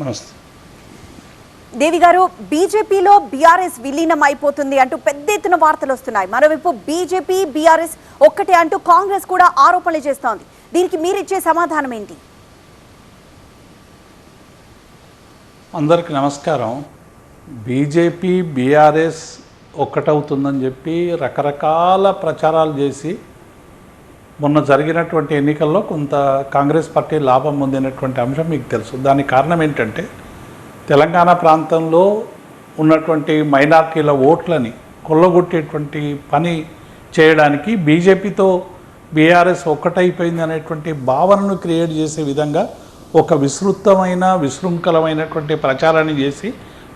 నమస్తే. దేవి గారు, బీజేపీలో బీఆర్ఎస్ విలీనం అయిపోతుంది అంటూ పెద్ద ఎత్తున వార్తలు వస్తున్నాయి. మరోవైపు బీజేపీ బీఆర్ఎస్ ఒక్కటే అంటూ కాంగ్రెస్ కూడా ఆరోపణలు చేస్తోంది. దీనికి మీరిచ్చే సమాధానం ఏంటి? అందరికీ నమస్కారం. బీజేపీ బీఆర్ఎస్ ఒక్కటవుతుందని చెప్పి రకరకాల ప్రచారాలు చేసి మొన్న జరిగినటువంటి ఎన్నికల్లో కొంత కాంగ్రెస్ పార్టీ లాభం పొందినటువంటి అంశం మీకు తెలుసు. దానికి కారణం ఏంటంటే తెలంగాణ ప్రాంతంలో ఉన్నటువంటి మైనార్టీల ఓట్లని కొల్లగొట్టేటువంటి పని చేయడానికి బీజేపీతో బీఆర్ఎస్ ఒక్కటైపోయింది అనేటువంటి భావనను క్రియేట్ చేసే విధంగా ఒక విశృంఖలమైనటువంటి ప్రచారాన్ని చేసి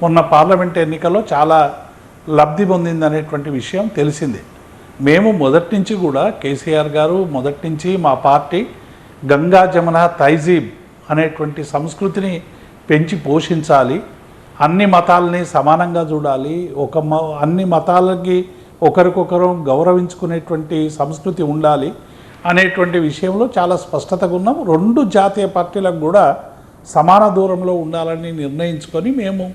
మొన్న పార్లమెంట్ ఎన్నికల్లో చాలా లబ్ధి పొందింది అనేటువంటి విషయం తెలిసిందే. మేము మొదటి నుంచి కూడా కేసీఆర్ గారు మొదటి నుంచి మా పార్టీ గంగా జమున తైజీబ్ అనేటువంటి సంస్కృతిని పెంచి పోషించాలి, అన్ని మతాలని సమానంగా చూడాలి, అన్ని మతాలకి ఒకరికొకరు గౌరవించుకునేటువంటి సంస్కృతి ఉండాలి అనేటువంటి విషయంలో చాలా స్పష్టతగా ఉన్నాం. రెండు జాతీయ పార్టీలకు కూడా సమాన దూరంలో ఉండాలని నిర్ణయించుకొని మేము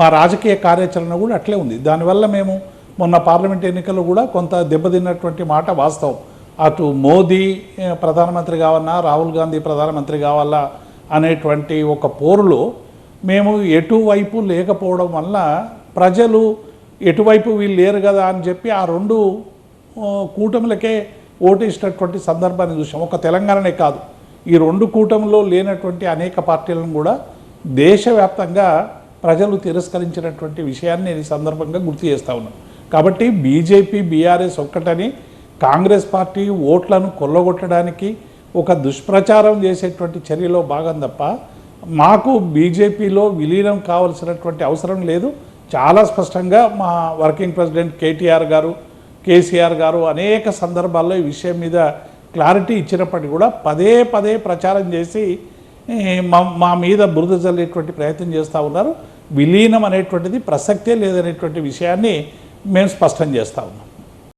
మా రాజకీయ కార్యాచరణ కూడా అట్లే ఉంది. దానివల్ల మేము మొన్న పార్లమెంట్ ఎన్నికలు కూడా కొంత దెబ్బతిన్నటువంటి మాట వాస్తవం. అటు మోదీ ప్రధానమంత్రి కావాలన్నా రాహుల్ గాంధీ ప్రధానమంత్రి కావాలా అనేటువంటి ఒక పోరులో మేము ఎటువైపు లేకపోవడం వల్ల ప్రజలు ఎటువైపు వీళ్ళు లేరు కదా అని చెప్పి ఆ రెండు కూటములకే ఓటేసినటువంటి సందర్భాన్ని చూసాం. ఒక తెలంగాణనే కాదు, ఈ రెండు కూటమిలో లేనటువంటి అనేక పార్టీలను కూడా దేశవ్యాప్తంగా ప్రజలు తిరస్కరించినటువంటి విషయాన్ని నేను ఈ సందర్భంగా గుర్తు చేస్తూ ఉన్నాను. కాబట్టి బీజేపీ బీఆర్ఎస్ ఒక్కటని కాంగ్రెస్ పార్టీ ఓట్లను కొల్లగొట్టడానికి ఒక దుష్ప్రచారం చేసేటువంటి చర్యలో భాగం తప్ప మాకు బీజేపీలో విలీనం కావాల్సినటువంటి అవసరం లేదు. చాలా స్పష్టంగా మా వర్కింగ్ ప్రెసిడెంట్ కేసీఆర్ గారు అనేక సందర్భాల్లో ఈ విషయం మీద క్లారిటీ ఇచ్చినప్పటికీ కూడా పదే పదే ప్రచారం చేసి మా మీద బురద జల్లేటువంటి ప్రయత్నం చేస్తూ ఉన్నారు. విలీనం అనేటువంటిది ప్రసక్తే లేదనేటువంటి విషయాన్ని మేము స్పష్టం చేస్తూ ఉన్నాం.